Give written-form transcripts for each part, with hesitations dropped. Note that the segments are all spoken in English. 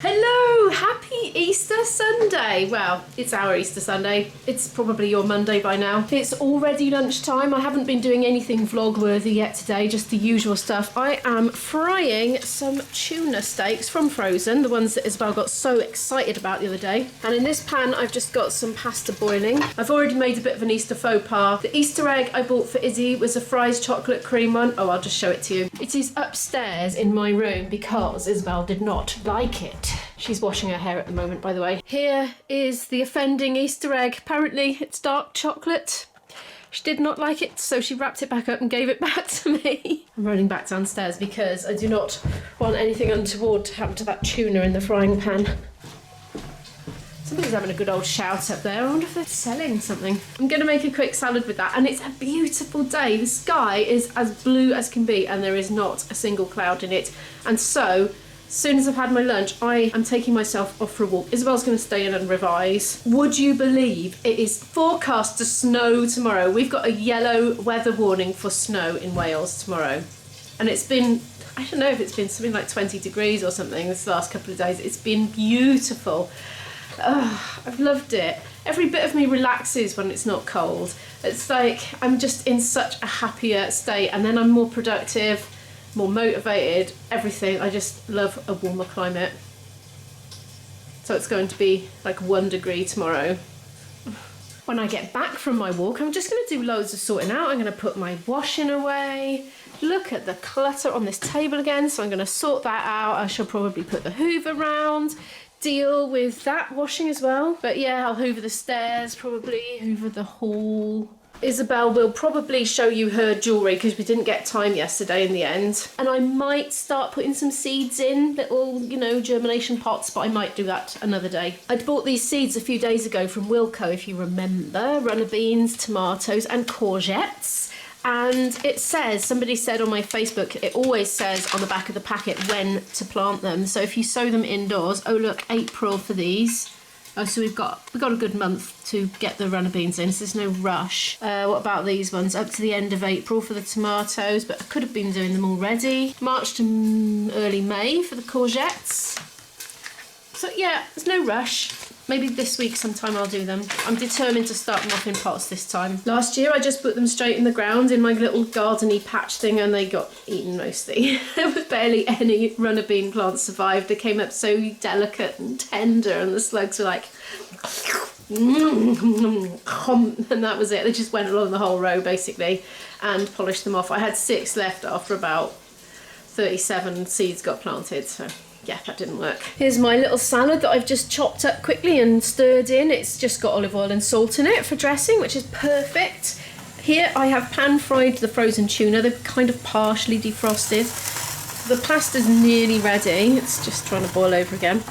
Hello, happy Easter Sunday. Well, it's our Easter Sunday. It's probably your Monday by now. It's already lunchtime. I haven't been doing anything vlog worthy yet today, just the usual stuff. I am frying some tuna steaks from frozen, the ones that Isabel got so excited about the other day. And in this pan, I've just got some pasta boiling. I've already made a bit of an Easter faux pas. The Easter egg I bought for Izzy was a Fry's chocolate cream one. Oh, I'll just show it to you. It is upstairs in my room because Isabel did not like it. She's washing her hair at the moment, by the way. Here is the offending Easter egg. Apparently it's dark chocolate. She did not like it, so she wrapped it back up and gave it back to me. I'm running back downstairs because I do not want anything untoward to happen to that tuna in the frying pan. Somebody's having a good old shout up there. I wonder if they're selling something. I'm going to make a quick salad with that, and it's a beautiful day. The sky is as blue as can be, and there is not a single cloud in it. And so, as soon as I've had my lunch, I am taking myself off for a walk. Isabel's going to stay in and revise. Would you believe it is forecast to snow tomorrow? We've got a yellow weather warning for snow in Wales tomorrow. And it's been, I don't know if it's been something like 20 degrees or something this last couple of days. It's been beautiful. I've loved it. Every bit of me relaxes when it's not cold. It's like I'm just in such a happier state, and then I'm more productive, more motivated, everything. I just love a warmer climate. So it's going to be like 1 degree tomorrow. When I get back from my walk, I'm just going to do loads of sorting out. I'm going to put my washing away. Look at the clutter on this table again, so I'm going to sort that out. I shall probably put the hoover round, deal with that washing as well. But yeah, I'll hoover the stairs, probably hoover the hall. Isabel will probably show you her jewellery because we didn't get time yesterday in the end. And I might start putting some seeds in, little, germination pots, but I might do that another day. I'd bought these seeds a few days ago from Wilko, if you remember. Runner beans, tomatoes and courgettes. And it says, somebody said on my Facebook, it always says on the back of the packet when to plant them. So if you sow them indoors, oh look, April for these. Oh, so we've got a good month to get the runner beans in, so there's no rush. What about these ones? Up to the end of April for the tomatoes, but I could have been doing them already. March to early May for the courgettes. So yeah, there's no rush. Maybe this week sometime I'll do them. I'm determined to start them off in pots this time. Last year I just put them straight in the ground in my little gardeny patch thing, and they got eaten mostly. There was barely any runner bean plants survived. They came up so delicate and tender, and the slugs were like, and that was it. They just went along the whole row basically and polished them off. I had 6 left after about 37 seeds got planted, so yeah, that didn't work. Here's my little salad that I've just chopped up quickly and stirred in. It's just got olive oil and salt in it for dressing, which is perfect. Here I have pan fried the frozen tuna. They're kind of partially defrosted. The pasta's nearly ready. It's just trying to boil over again.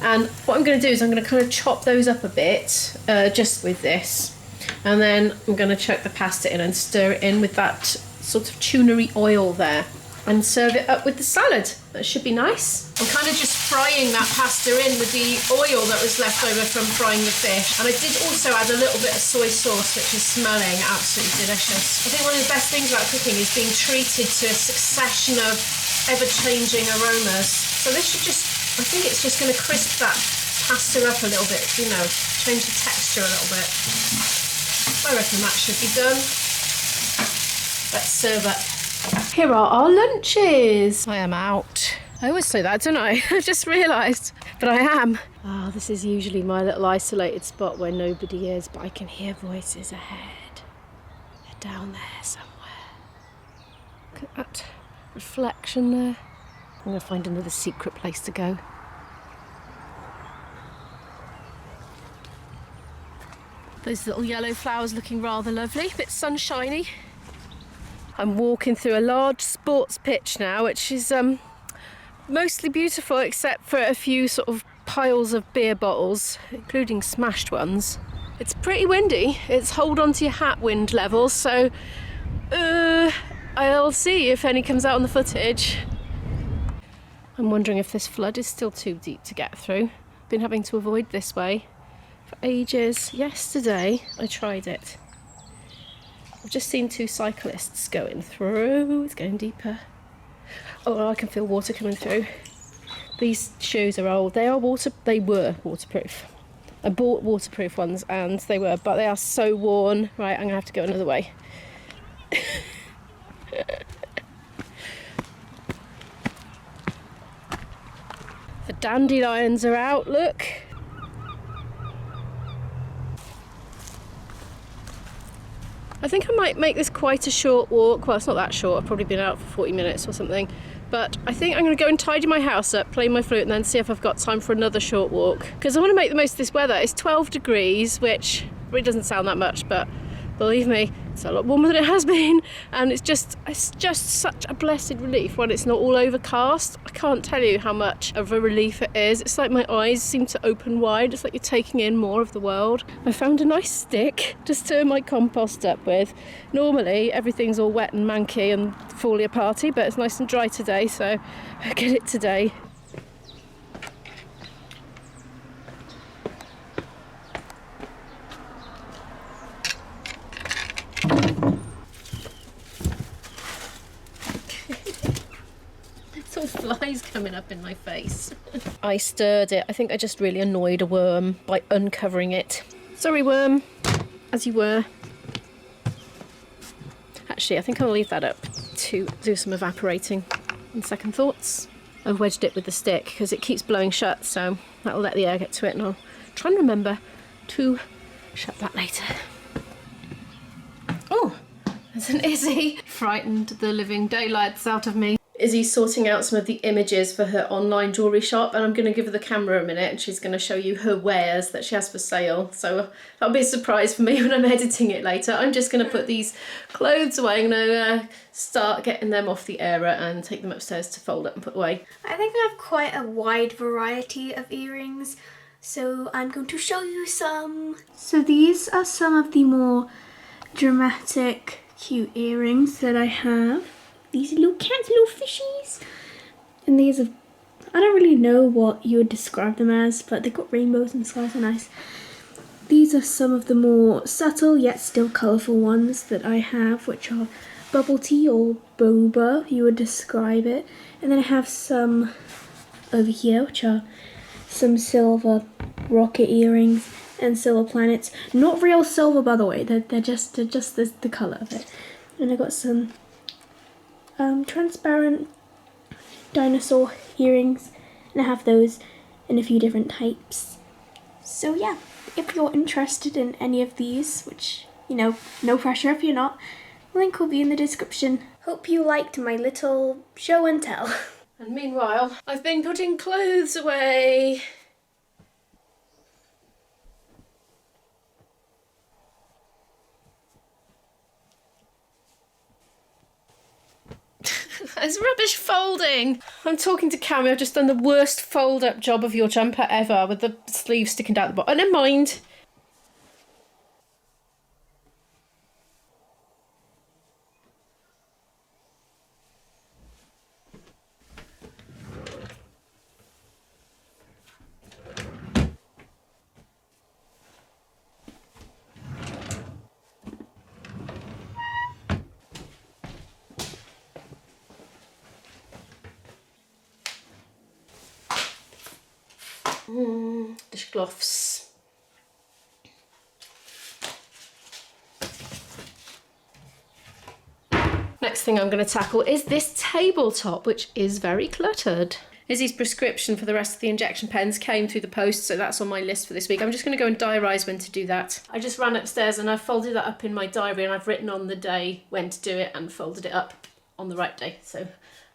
And what I'm going to do is I'm going to kind of chop those up a bit, just with this. And then I'm going to chuck the pasta in and stir it in with that sort of tuna-y oil there. And serve it up with the salad. That should be nice. I'm kind of just frying that pasta in with the oil that was left over from frying the fish. And I did also add a little bit of soy sauce, which is smelling absolutely delicious. I think one of the best things about cooking is being treated to a succession of ever-changing aromas. So this should just, I think it's just going to crisp that pasta up a little bit, change the texture a little bit. I reckon that should be done. Let's serve up. Here are our lunches. I am out. I always say that, don't I? I just realised, but I am. Oh, this is usually my little isolated spot where nobody is, but I can hear voices ahead. They're down there somewhere. Look at that reflection there. I'm going to find another secret place to go. Those little yellow flowers looking rather lovely, a bit sunshiny. I'm walking through a large sports pitch now, which is mostly beautiful except for a few sort of piles of beer bottles, including smashed ones. It's pretty windy. It's hold on to your hat wind level, so I'll see if any comes out on the footage. I'm wondering if this flood is still too deep to get through. Been having to avoid this way for ages. Yesterday I tried it. I've just seen 2 cyclists going through. It's going deeper. Oh, I can feel water coming through. These shoes are old. They were waterproof. I bought waterproof ones and they were, but they are so worn. Right, I'm gonna have to go another way. The dandelions are out, look. I think I might make this quite a short walk. Well, it's not that short. I've probably been out for 40 minutes or something. But I think I'm going to go and tidy my house up, play my flute, and then see if I've got time for another short walk. Because I want to make the most of this weather. It's 12 degrees, which really doesn't sound that much, but believe me, it's a lot warmer than it has been. And it's just such a blessed relief when it's not all overcast. I can't tell you how much of a relief it is. It's like my eyes seem to open wide. It's like you're taking in more of the world. I found a nice stick to stir my compost up with. Normally everything's all wet and manky and fally aparty, but it's nice and dry today, so I get it today. It's all flies coming up in my face. I stirred it. I think I just really annoyed a worm by uncovering it. Sorry, worm, as you were. Actually, I think I'll leave that up to do some evaporating on second thoughts. I've wedged it with the stick because it keeps blowing shut, so that'll let the air get to it, and I'll try and remember to shut that later. Oh, there's an Izzy. Frightened the living daylights out of me. Izzy's sorting out some of the images for her online jewellery shop, and I'm going to give her the camera a minute and she's going to show you her wares that she has for sale. So that'll be a surprise for me when I'm editing it later. I'm just going to put these clothes away. I'm going to start getting them off the airer and take them upstairs to fold up and put away. I think I have quite a wide variety of earrings, so I'm going to show you some. So these are some of the more dramatic, cute earrings that I have. These little cats, little fishies. And these are, I don't really know what you would describe them as, but they've got rainbows and skies are nice. These are some of the more subtle yet still colourful ones that I have, which are bubble tea or boba, you would describe it. And then I have some over here, which are some silver rocket earrings and silver planets. Not real silver, by the way, they're just the colour of it. And I got some transparent dinosaur earrings, and I have those in a few different types. So yeah, if you're interested in any of these, which, you know, no pressure if you're not, the link will be in the description. Hope you liked my little show and tell. And meanwhile, I've been putting clothes away. It's rubbish folding. I'm talking to Cammy. I've just done the worst fold-up job of your jumper ever, with the sleeve sticking down the bottom. Oh, never mind. Dishcloths. Next thing I'm going to tackle is this tabletop, which is very cluttered. Izzy's prescription for the rest of the injection pens came through the post, so that's on my list for this week. I'm just going to go and diarise when to do that. I just ran upstairs and I folded that up in my diary, and I've written on the day when to do it and folded it up on the right day, so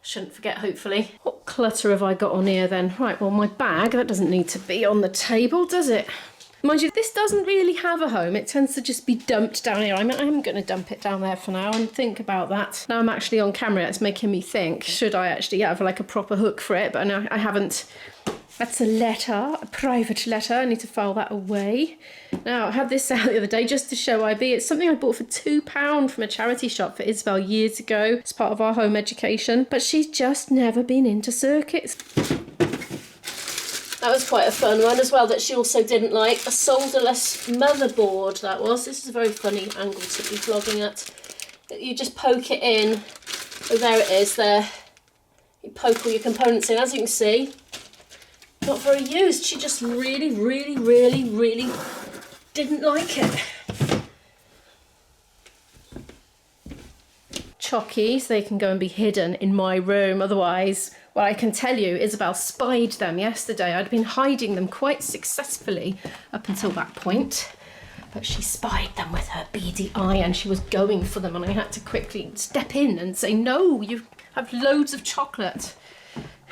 shouldn't forget, hopefully. What clutter have I got on here then? Right, well, my bag, that doesn't need to be on the table, does it? Mind you, this doesn't really have a home. It tends to just be dumped down here. I'm going to dump it down there for now and think about that. Now I'm actually on camera, it's making me think, should I actually have like a proper hook for it? But no, I haven't. That's a letter, a private letter. I need to file that away. Now, I had this out the other day just to show IB. It's something I bought for £2 from a charity shop for Isabel years ago as part of our home education. But she's just never been into circuits. That was quite a fun one as well that she also didn't like. A solderless motherboard, that was. This is a very funny angle to be vlogging at. You just poke it in. Oh, there it is there. You poke all your components in. As you can see, not very used. She just really didn't like it. Chockies, they can go and be hidden in my room. Otherwise, well, I can tell you, Isabel spied them yesterday. I'd been hiding them quite successfully up until that point. But she spied them with her beady eye and she was going for them, and I had to quickly step in and say, no, you have loads of chocolate.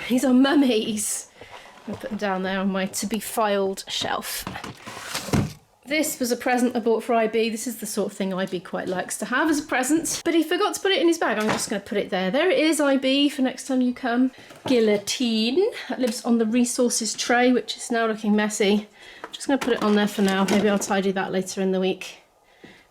These are mummies. I'll put them down there on my to-be filed shelf. This was a present I bought for IB. This is the sort of thing IB quite likes to have as a present. But he forgot to put it in his bag. I'm just going to put it there. There it is, IB, for next time you come. Guillotine. That lives on the resources tray, which is now looking messy. I'm just going to put it on there for now. Maybe I'll tidy that later in the week.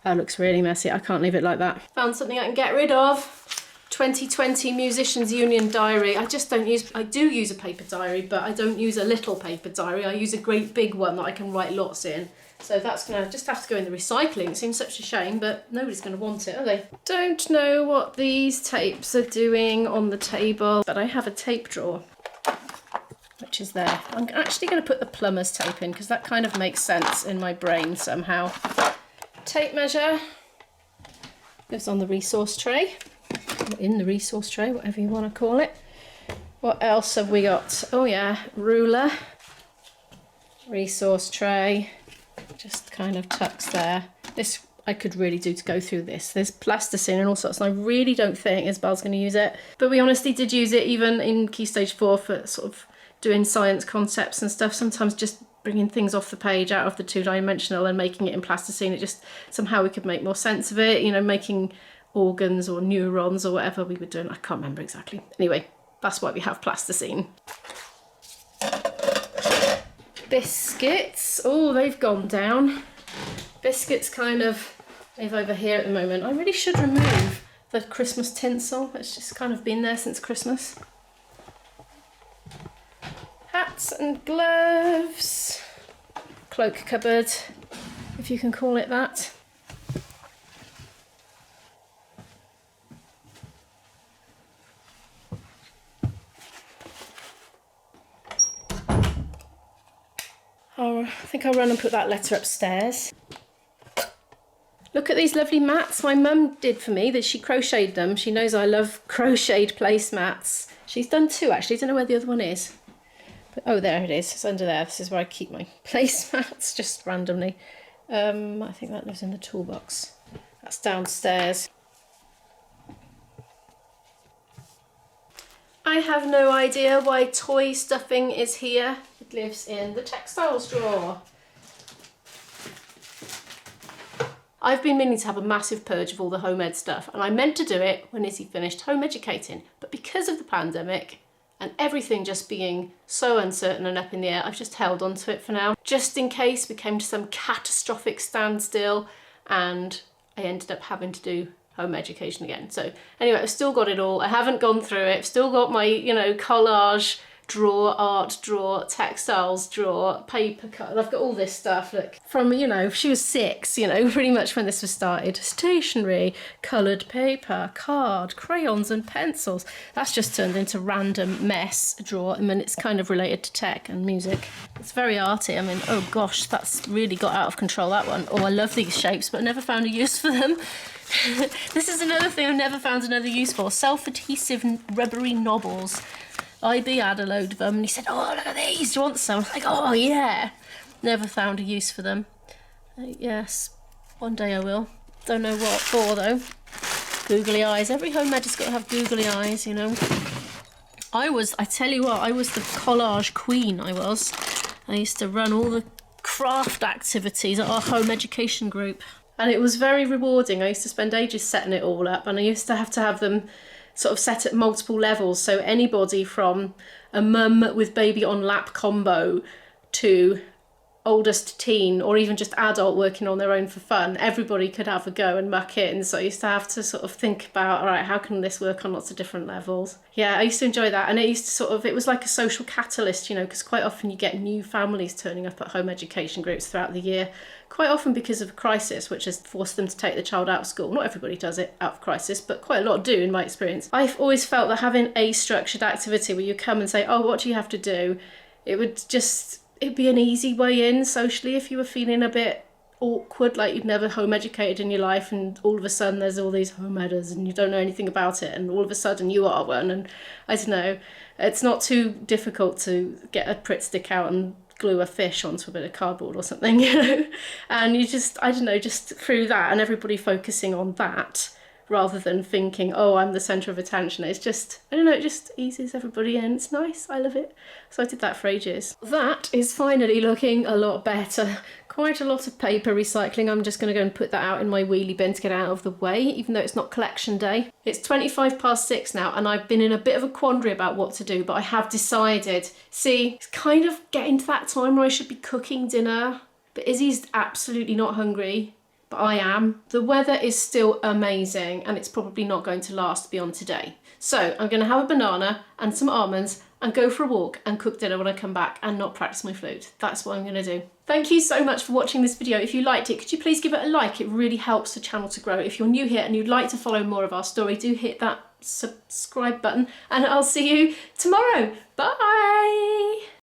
That looks really messy. I can't leave it like that. Found something I can get rid of. 2020 Musicians Union diary. I do use a paper diary, but I don't use a little paper diary. I use a great big one that I can write lots in. So that's going to just have to go in the recycling. It seems such a shame, but nobody's going to want it, are they? Don't know what these tapes are doing on the table, but I have a tape drawer, which is there. I'm actually going to put the plumber's tape in because that kind of makes sense in my brain somehow. Tape measure lives on the resource tray, or in the resource tray, whatever you want to call it. What else have we got? Oh yeah, ruler, resource tray. Just kind of tucks there. This I could really do to go through this. There's plasticine and all sorts, and I really don't think Isabel's going to use it. But we honestly did use it even in Key Stage 4 for sort of doing science concepts and stuff. Sometimes just bringing things off the page out of the two-dimensional and making it in plasticine. It just, somehow we could make more sense of it, you know, making organs or neurons or whatever we were doing. I can't remember exactly. Anyway, that's why we have plasticine. Biscuits. Oh, they've gone down. Biscuits kind of live over here at the moment. I really should remove the Christmas tinsel. It's just kind of been there since Christmas. Hats and gloves. Cloak cupboard, if you can call it that. I think I'll run and put that letter upstairs. Look at these lovely mats my mum did for me. That she crocheted them. She knows I love crocheted placemats. She's done two actually. I don't know where the other one is. But, oh, there it is. It's under there. This is where I keep my placemats just randomly. I think that lives in the toolbox. That's downstairs. I have no idea why toy stuffing is here. It lives in the textiles drawer. I've been meaning to have a massive purge of all the home ed stuff, and I meant to do it when Izzy finished home educating, but because of the pandemic and everything just being so uncertain and up in the air, I've just held on to it for now, just in case we came to some catastrophic standstill and I ended up having to do home education again. So anyway, I've still got it all. I haven't gone through it. I've still got my, you know, collage drawer, art drawer, textiles drawer, paper cut. I've got all this stuff, look, from, you know, she was 6, you know, pretty much when this was started. Stationery, coloured paper, card, crayons and pencils. That's just turned into random mess drawer. I mean, it's kind of related to tech and music. It's very arty. I mean, oh gosh, that's really got out of control, that one. Oh, I love these shapes, but I never found a use for them. This is another thing I've never found another use for. Self-adhesive rubbery knobbles. IB had a load of them and he said, oh, look at these, do you want some? I was like, oh yeah. Never found a use for them. Yes, one day I will. Don't know what for though. Googly eyes. Every home ed has got to have googly eyes, you know. I tell you what, I was the collage queen, I was. I used to run all the craft activities at our home education group. And it was very rewarding. I used to spend ages setting it all up, and I used to have them sort of set at multiple levels. So anybody from a mum with baby on lap combo to oldest teen or even just adult working on their own for fun, everybody could have a go and muck in. So I used to have to sort of think about, all right, how can this work on lots of different levels? Yeah, I used to enjoy that. And it used to sort of, it was like a social catalyst, you know, because quite often you get new families turning up at home education groups throughout the year, quite often because of a crisis, which has forced them to take the child out of school. Not everybody does it out of crisis, but quite a lot do in my experience. I've always felt that having a structured activity where you come and say, oh, what do you have to do, It'd be an easy way in socially if you were feeling a bit awkward, like you'd never home educated in your life, and all of a sudden there's all these home eders and you don't know anything about it, and all of a sudden you are one. And I don't know, it's not too difficult to get a Pritt stick out and glue a fish onto a bit of cardboard or something, you know, and you just, I don't know, just through that and everybody focusing on that rather than thinking, oh, I'm the centre of attention. It's just, I don't know, it just eases everybody in. It's nice, I love it. So I did that for ages. That is finally looking a lot better. Quite a lot of paper recycling. I'm just going to go and put that out in my wheelie bin to get out of the way, even though it's not collection day. It's 6:25 now, and I've been in a bit of a quandary about what to do, but I have decided. See, it's kind of getting to that time where I should be cooking dinner, but Izzy's absolutely not hungry. But I am. The weather is still amazing and it's probably not going to last beyond today. So I'm going to have a banana and some almonds and go for a walk and cook dinner when I come back and not practice my flute. That's what I'm going to do. Thank you so much for watching this video. If you liked it, could you please give it a like? It really helps the channel to grow. If you're new here and you'd like to follow more of our story, do hit that subscribe button and I'll see you tomorrow. Bye!